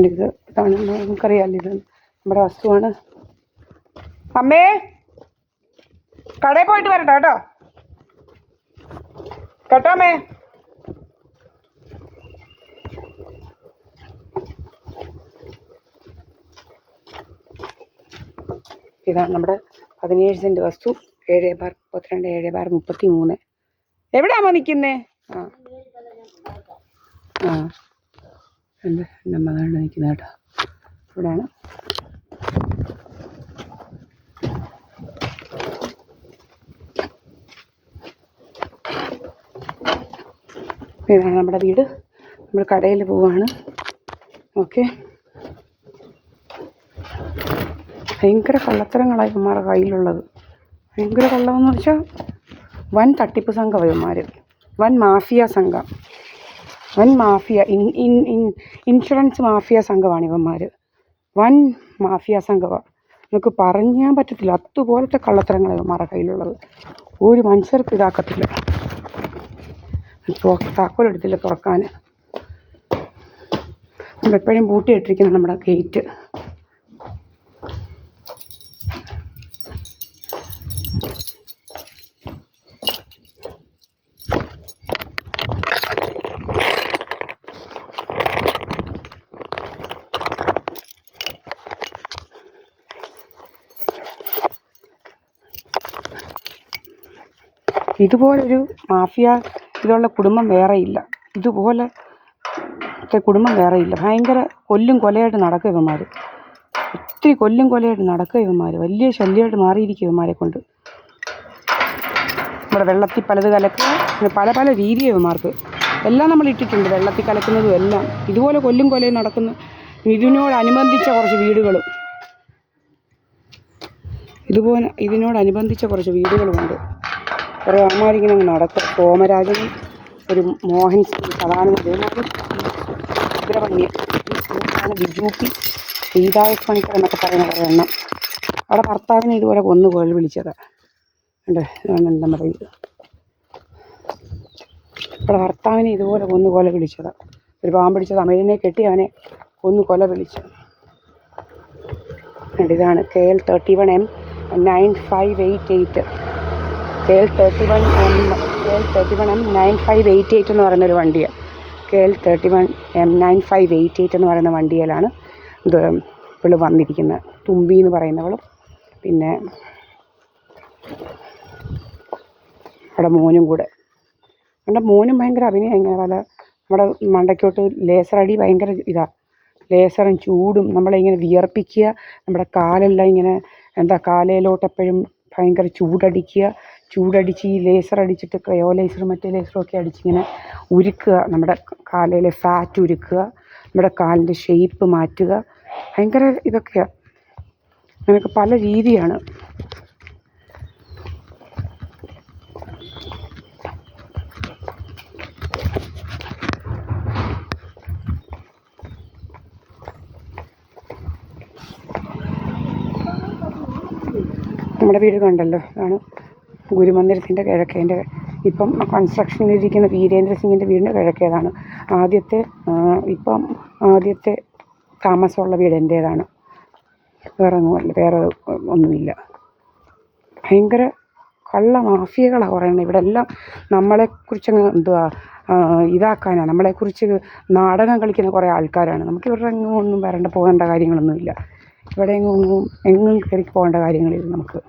ഇതാണ് നമുക്കറിയാമല്ലോ, ഇത് നമ്മുടെ വസ്തുവാണ്. അമ്മേ, കടയിൽ പോയിട്ട് വരട്ടോ കേട്ടോ. കേട്ടോ അമ്മേ. ഇതാണ് നമ്മുടെ 17 സെൻറ്റ് വസ്തു. 7/32, 7/33. എവിടെയാമോ നിൽക്കുന്നേ? എൻ്റെ മകളാണ് നിൽക്കുന്നത് കേട്ടോ. ഇവിടെയാണ്. ഇതാണ് നമ്മുടെ വീട്. നമ്മൾ കടയിൽ പോവാണ്. ഓക്കെ. ഭയങ്കര കള്ളത്തരങ്ങളാണ് ഇവന്മാരുടെ കയ്യിലുള്ളത്. ഭയങ്കര കള്ളമെന്ന് വെച്ചാൽ വൻ തട്ടിപ്പ് സംഘം ഇവന്മാർ. വൻ മാഫിയ സംഘം. വൻ മാഫിയ ഇൻഷുറൻസ് മാഫിയ സംഘമാണ് ഇവന്മാർ. വൻ മാഫിയ സംഘമാണ്. നമുക്ക് പറയാൻ പറ്റത്തില്ല. അതുപോലത്തെ കള്ളത്തരങ്ങളാണ് ഇവന്മാരുടെ കയ്യിലുള്ളത്. ഒരു മനുഷ്യർക്ക് ഇതാക്കത്തില്ല. താക്കോലെടുത്തില്ല തുറക്കാൻ. നമ്മളെപ്പോഴും പൂട്ടിയിട്ടിരിക്കുന്ന നമ്മുടെ ഗേറ്റ്. ഇതുപോലൊരു മാഫിയ ഇതുള്ള കുടുംബം വേറെയില്ല. ഇതുപോലത്തെ കുടുംബം വേറെയില്ല. ഭയങ്കര കൊല്ലും കൊലയായിട്ട് നടക്കുക ഇവന്മാർ. ഒത്തിരി കൊല്ലും കൊലയായിട്ട് നടക്കുക ഇവന്മാർ. വലിയ ശല്യമായിട്ട് മാറിയിരിക്കും ഇവന്മാരെ കൊണ്ട്. നമ്മുടെ വെള്ളത്തിൽ പലത് കലക്കുക, പല പല രീതി ഇവന്മാർക്ക്. എല്ലാം നമ്മൾ ഇട്ടിട്ടുണ്ട്, വെള്ളത്തിൽ കലക്കുന്നതും എല്ലാം. ഇതുപോലെ കൊല്ലും കൊലയും നടക്കുന്ന ഇതിനോടനുബന്ധിച്ച കുറച്ച് വീടുകളും ഇതിനോടനുബന്ധിച്ച കുറച്ച് വീടുകളുമുണ്ട്. കുറേ അമ്മമാരിങ്ങനെ അങ്ങ് നടക്കും. സോമരാജനും ഒരു മോഹൻ സദാനന്ദ സുബ്രഹ്മണ്യം, ബിജുപി, സീതായസ് പണിക്കർ എന്നൊക്കെ പറയുന്ന കുറേ എണ്ണം. അവിടെ ഭർത്താവിനെ ഇതുപോലെ കൊന്നു കൊല വിളിച്ചത് ഉണ്ട്. നമ്മുടെ ഇത് അവിടെ ഭർത്താവിനെ ഇതുപോലെ കൊന്നു കൊല വിളിച്ചത്. ഒരു പാമ്പ് പിടിച്ച തമിഴിനെ കെട്ടി അവനെ കൊന്നു കൊല വിളിച്ചത്. ഇതാണ് KL 31M 9588. KL 31M 9588 എന്ന് പറയുന്നൊരു വണ്ടിയാണ്. KL 31M 9588 എന്ന് പറയുന്ന വണ്ടിയിലാണ് ഇത് ഇവൾ വന്നിരിക്കുന്നത്. തുമ്പി എന്ന് പറയുന്നവളും പിന്നെ അവിടെ മോനും കൂടെ. എൻ്റെ മോനും ഭയങ്കര അഭിനയം. ഇങ്ങനെ പല നമ്മുടെ മണ്ടയ്ക്കോട്ട് ലേസർ അടി ഭയങ്കര ഇതാണ്. ലേസറും ചൂടും നമ്മളെ ഇങ്ങനെ വിയർപ്പിക്കുക. നമ്മുടെ കാലെല്ലാം ഇങ്ങനെ കാലയിലോട്ട് എപ്പോഴും ഭയങ്കര ചൂടടിച്ച് ഈ ലേസർ അടിച്ചിട്ട് ക്രയോ ലേസറും മറ്റേ ലേസറും ഒക്കെ അടിച്ചിങ്ങനെ ഉരുക്കുക. നമ്മുടെ കാലയിലെ ഫാറ്റ് ഉരുക്കുക, നമ്മുടെ കാലിൻ്റെ ഷേപ്പ് മാറ്റുക. ഭയങ്കര ഇതൊക്കെയാണ്. അങ്ങനെയൊക്കെ പല രീതിയാണ്. നമ്മുടെ വീട് കണ്ടല്ലോ, അതാണ് ഗുരുമന്ദിരത്തിൻ്റെ കിഴക്കേൻ്റെ. ഇപ്പം കൺസ്ട്രക്ഷനിലിരിക്കുന്ന വീരേന്ദ്ര സിംഗിൻ്റെ വീടിൻ്റെ കിഴക്കേതാണ്. ആദ്യത്തെ താമസമുള്ള വീട് എൻ്റേതാണ്. വേറെ ഒന്നുമില്ല. ഭയങ്കര കള്ള മാഫിയകളാണ് പറയുന്നത്. ഇവിടെ എല്ലാം നമ്മളെക്കുറിച്ചങ്ങ് ഇതാക്കാനാണ്, നമ്മളെക്കുറിച്ച് നാടകം കളിക്കുന്ന കുറേ ആൾക്കാരാണ്. നമുക്ക് ഇവരുടെ ഒന്നും പോകേണ്ട കാര്യങ്ങളൊന്നുമില്ല. ഇവിടെ എങ്ങും കയറി പോകേണ്ട കാര്യങ്ങളില്ല നമുക്ക്.